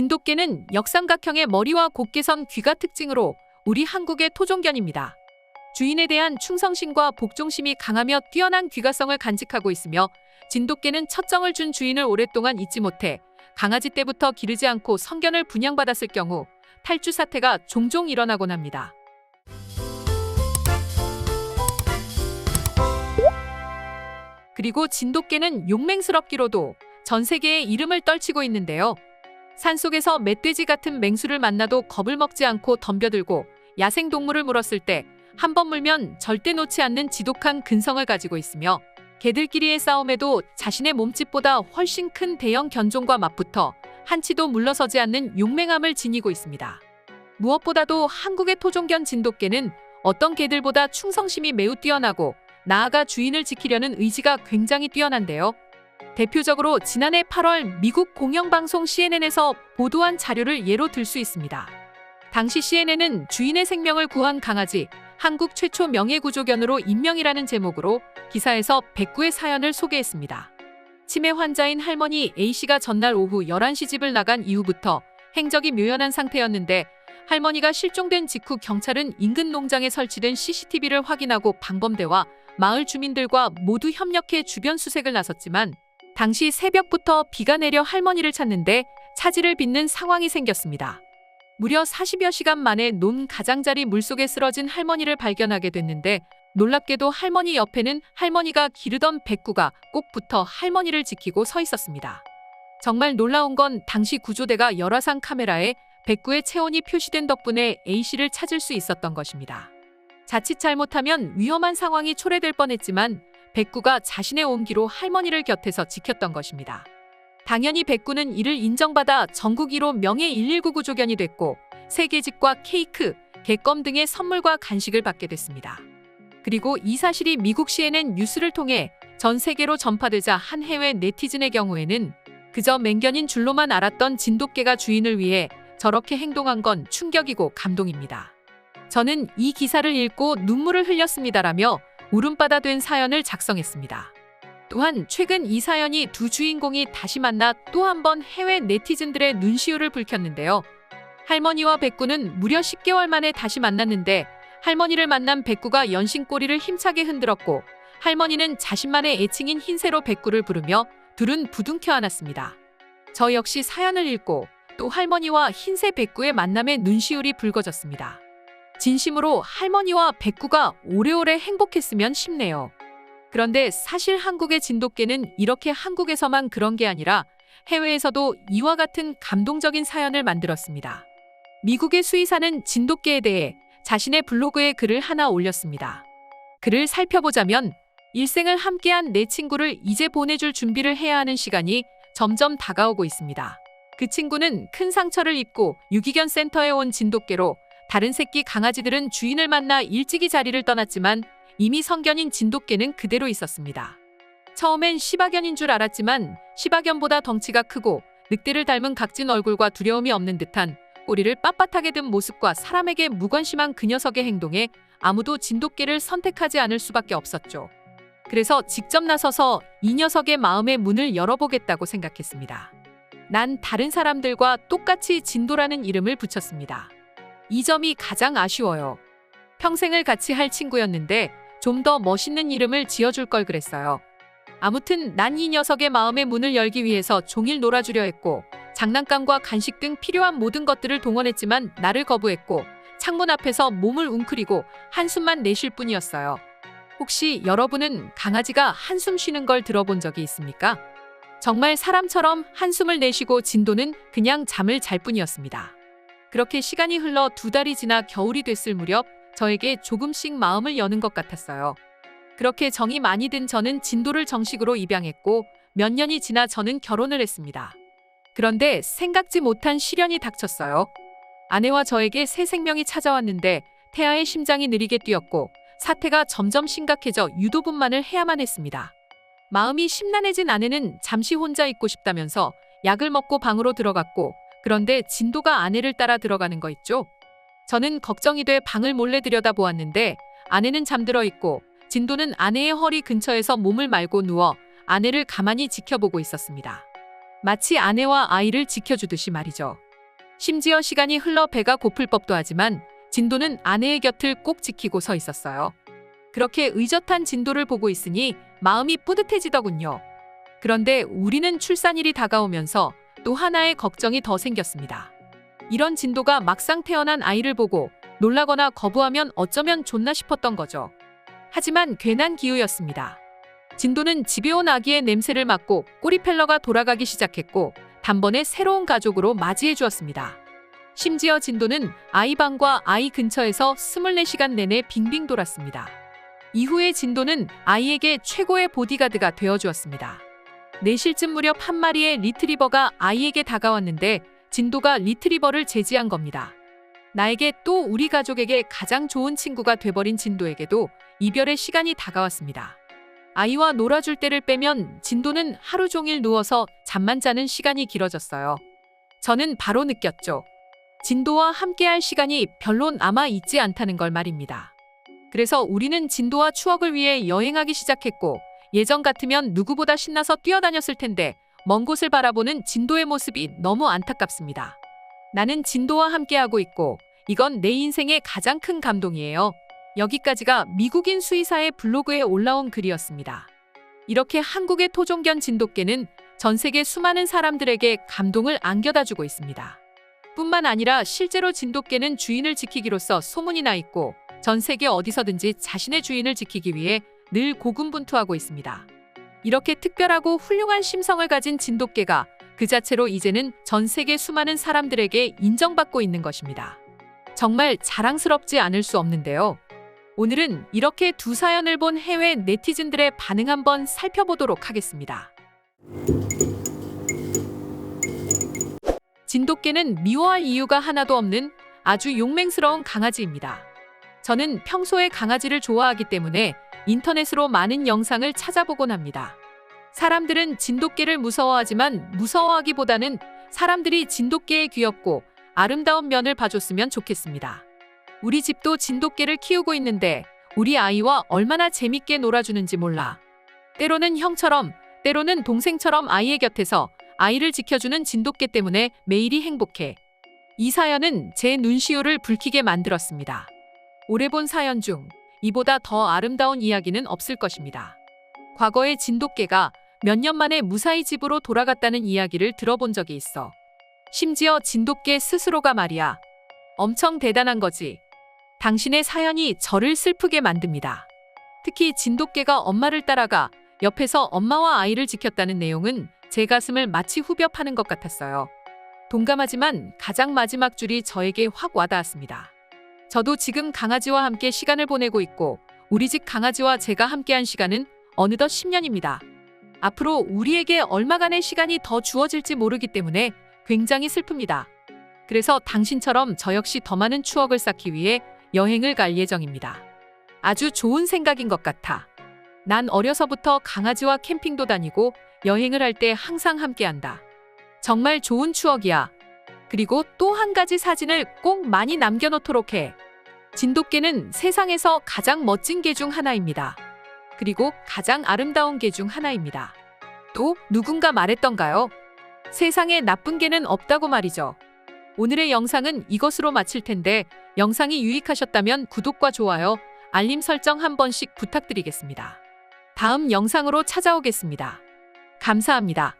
진돗개는 역삼각형의 머리와 곱게 선 귀가 특징으로 우리 한국의 토종견입니다. 주인에 대한 충성심과 복종심이 강하며 뛰어난 귀가성을 간직하고 있으며 진돗개는 첫 정을 준 주인을 오랫동안 잊지 못해 강아지 때부터 기르지 않고 성견을 분양받았을 경우 탈주 사태가 종종 일어나곤 합니다. 그리고 진돗개는 용맹스럽기로도 전 세계에 이름을 떨치고 있는데요. 산속에서 멧돼지 같은 맹수를 만나도 겁을 먹지 않고 덤벼들고 야생동물을 물었을 때 한 번 물면 절대 놓지 않는 지독한 근성을 가지고 있으며 개들끼리의 싸움에도 자신의 몸집보다 훨씬 큰 대형 견종과 맞붙어 한치도 물러서지 않는 용맹함을 지니고 있습니다. 무엇보다도 한국의 토종견 진돗개는 어떤 개들보다 충성심이 매우 뛰어나고 나아가 주인을 지키려는 의지가 굉장히 뛰어난데요. 대표적으로 지난해 8월 미국 공영방송 CNN에서 보도한 자료를 예로 들 수 있습니다. 당시 CNN은 주인의 생명을 구한 강아지 한국 최초 명예구조견으로 임명이라는 제목으로 기사에서 백구의 사연을 소개했습니다. 치매 환자인 할머니 A씨가 전날 오후 11시 집을 나간 이후부터 행적이 묘연한 상태였는데 할머니가 실종된 직후 경찰은 인근 농장에 설치된 CCTV를 확인하고 방범대와 마을 주민들과 모두 협력해 주변 수색을 나섰지만 당시 새벽부터 비가 내려 할머니를 찾는데 차질을 빚는 상황이 생겼습니다. 무려 40여 시간 만에 논 가장자리 물속에 쓰러진 할머니를 발견하게 됐는데 놀랍게도 할머니 옆에는 할머니가 기르던 백구가 꼭 붙어 할머니를 지키고 서 있었습니다. 정말 놀라운 건 당시 구조대가 열화상 카메라에 백구의 체온이 표시된 덕분에 A씨를 찾을 수 있었던 것입니다. 자칫 잘못하면 위험한 상황이 초래될 뻔했지만 백구가 자신의 온기로 할머니를 곁에서 지켰던 것입니다. 당연히 백구는 이를 인정받아 전국 1호 명예 119 구조견이 됐고 세계직과 케이크, 객검 등의 선물과 간식을 받게 됐습니다. 그리고 이 사실이 미국 CNN 뉴스를 통해 전 세계로 전파되자 한 해외 네티즌의 경우에는 그저 맹견인 줄로만 알았던 진돗개가 주인을 위해 저렇게 행동한 건 충격이고 감동입니다. 저는 이 기사를 읽고 눈물을 흘렸습니다라며 울음바다 된 사연을 작성했습니다. 또한 최근 이 사연이 두 주인공이 다시 만나 또 한 번 해외 네티즌들의 눈시울을 붉혔는데요. 할머니와 백구는 무려 10개월 만에 다시 만났는데 할머니를 만난 백구가 연신꼬리를 힘차게 흔들었고 할머니는 자신만의 애칭인 흰새로 백구를 부르며 둘은 부둥켜 안았습니다. 저 역시 사연을 읽고 또 할머니와 흰새 백구의 만남에 눈시울이 붉어졌습니다. 진심으로 할머니와 백구가 오래오래 행복했으면 싶네요. 그런데 사실 한국의 진돗개는 이렇게 한국에서만 그런 게 아니라 해외에서도 이와 같은 감동적인 사연을 만들었습니다. 미국의 수의사는 진돗개에 대해 자신의 블로그에 글을 하나 올렸습니다. 글을 살펴보자면 일생을 함께한 내 친구를 이제 보내줄 준비를 해야 하는 시간이 점점 다가오고 있습니다. 그 친구는 큰 상처를 입고 유기견 센터에 온 진돗개로 다른 새끼 강아지들은 주인을 만나 일찍이 자리를 떠났지만 이미 성견인 진돗개는 그대로 있었습니다. 처음엔 시바견인 줄 알았지만 시바견보다 덩치가 크고 늑대를 닮은 각진 얼굴과 두려움이 없는 듯한 꼬리를 빳빳하게 든 모습과 사람에게 무관심한 그 녀석의 행동에 아무도 진돗개를 선택하지 않을 수밖에 없었죠. 그래서 직접 나서서 이 녀석의 마음의 문을 열어보겠다고 생각했습니다. 난 다른 사람들과 똑같이 진도라는 이름을 붙였습니다. 이 점이 가장 아쉬워요. 평생을 같이 할 친구였는데 좀 더 멋있는 이름을 지어줄 걸 그랬어요. 아무튼 난 이 녀석의 마음의 문을 열기 위해서 종일 놀아주려 했고 장난감과 간식 등 필요한 모든 것들을 동원했지만 나를 거부했고 창문 앞에서 몸을 웅크리고 한숨만 내쉴 뿐이었어요. 혹시 여러분은 강아지가 한숨 쉬는 걸 들어본 적이 있습니까? 정말 사람처럼 한숨을 내쉬고 진도는 그냥 잠을 잘 뿐이었습니다. 그렇게 시간이 흘러 2달이 지나 겨울이 됐을 무렵 저에게 조금씩 마음을 여는 것 같았어요. 그렇게 정이 많이 든 저는 진도를 정식으로 입양했고 몇 년이 지나 저는 결혼을 했습니다. 그런데 생각지 못한 시련이 닥쳤어요. 아내와 저에게 새 생명이 찾아왔는데 태아의 심장이 느리게 뛰었고 사태가 점점 심각해져 유도분만을 해야만 했습니다. 마음이 심란해진 아내는 잠시 혼자 있고 싶다면서 약을 먹고 방으로 들어갔고 그런데 진도가 아내를 따라 들어가는 거 있죠? 저는 걱정이 돼 방을 몰래 들여다보았는데 아내는 잠들어 있고 진도는 아내의 허리 근처에서 몸을 말고 누워 아내를 가만히 지켜보고 있었습니다. 마치 아내와 아이를 지켜주듯이 말이죠. 심지어 시간이 흘러 배가 고플 법도 하지만 진도는 아내의 곁을 꼭 지키고 서 있었어요. 그렇게 의젓한 진도를 보고 있으니 마음이 뿌듯해지더군요. 그런데 우리는 출산일이 다가오면서 또 하나의 걱정이 더 생겼습니다. 이런 진도가 막상 태어난 아이를 보고 놀라거나 거부하면 어쩌면 좋나 싶었던 거죠. 하지만 괜한 기우였습니다. 진도는 집에 온 아기의 냄새를 맡고 꼬리펠러가 돌아가기 시작했고 단번에 새로운 가족으로 맞이해 주었습니다. 심지어 진도는 아이 방과 아이 근처에서 24시간 내내 빙빙 돌았습니다. 이후에 진도는 아이에게 최고의 보디가드가 되어주었습니다. 4실쯤 무렵 한 마리의 리트리버가 아이에게 다가왔는데 진도가 리트리버를 제지한 겁니다. 나에게 또 우리 가족에게 가장 좋은 친구가 돼버린 진도에게도 이별의 시간이 다가왔습니다. 아이와 놀아줄 때를 빼면 진도는 하루 종일 누워서 잠만 자는 시간이 길어졌어요. 저는 바로 느꼈죠. 진도와 함께할 시간이 별로 남아있지 않다는 걸 말입니다. 그래서 우리는 진도와 추억을 위해 여행하기 시작했고 예전 같으면 누구보다 신나서 뛰어다녔을 텐데 먼 곳을 바라보는 진도의 모습이 너무 안타깝습니다. 나는 진도와 함께하고 있고 이건 내 인생의 가장 큰 감동이에요. 여기까지가 미국인 수의사의 블로그에 올라온 글이었습니다. 이렇게 한국의 토종견 진돗개는 전 세계 수많은 사람들에게 감동을 안겨다주고 있습니다. 뿐만 아니라 실제로 진돗개는 주인을 지키기로써 소문이 나 있고 전 세계 어디서든지 자신의 주인을 지키기 위해 늘 고군분투하고 있습니다. 이렇게 특별하고 훌륭한 심성을 가진 진돗개가 그 자체로 이제는 전 세계 수많은 사람들에게 인정받고 있는 것입니다. 정말 자랑스럽지 않을 수 없는데요. 오늘은 이렇게 두 사연을 본 해외 네티즌들의 반응 한번 살펴보도록 하겠습니다. 진돗개는 미워할 이유가 하나도 없는 아주 용맹스러운 강아지입니다. 저는 평소에 강아지를 좋아하기 때문에 인터넷으로 많은 영상을 찾아보곤 합니다. 사람들은 진돗개를 무서워하지만 무서워하기보다는 사람들이 진돗개의 귀엽고 아름다운 면을 봐줬으면 좋겠습니다. 우리 집도 진돗개를 키우고 있는데 우리 아이와 얼마나 재밌게 놀아주는지 몰라. 때로는 형처럼, 때로는 동생처럼 아이의 곁에서 아이를 지켜주는 진돗개 때문에 매일이 행복해. 이 사연은 제 눈시울을 붉히게 만들었습니다. 오래 본 사연 중 이보다 더 아름다운 이야기는 없을 것입니다. 과거에 진돗개가 몇 년 만에 무사히 집으로 돌아갔다는 이야기를 들어본 적이 있어. 심지어 진돗개 스스로가 말이야. 엄청 대단한 거지. 당신의 사연이 저를 슬프게 만듭니다. 특히 진돗개가 엄마를 따라가 옆에서 엄마와 아이를 지켰다는 내용은 제 가슴을 마치 후벼 파는 것 같았어요. 동감하지만 가장 마지막 줄이 저에게 확 와닿았습니다. 저도 지금 강아지와 함께 시간을 보내고 있고 우리 집 강아지와 제가 함께한 시간은 어느덧 10년입니다. 앞으로 우리에게 얼마간의 시간이 더 주어질지 모르기 때문에 굉장히 슬픕니다. 그래서 당신처럼 저 역시 더 많은 추억을 쌓기 위해 여행을 갈 예정입니다. 아주 좋은 생각인 것 같아. 난 어려서부터 강아지와 캠핑도 다니고 여행을 할 때 항상 함께한다. 정말 좋은 추억이야. 그리고 또 한 가지 사진을 꼭 많이 남겨놓도록 해. 진돗개는 세상에서 가장 멋진 개 중 하나입니다. 그리고 가장 아름다운 개 중 하나입니다. 또 누군가 말했던가요? 세상에 나쁜 개는 없다고 말이죠. 오늘의 영상은 이것으로 마칠 텐데 영상이 유익하셨다면 구독과 좋아요, 알림 설정 한 번씩 부탁드리겠습니다. 다음 영상으로 찾아오겠습니다. 감사합니다.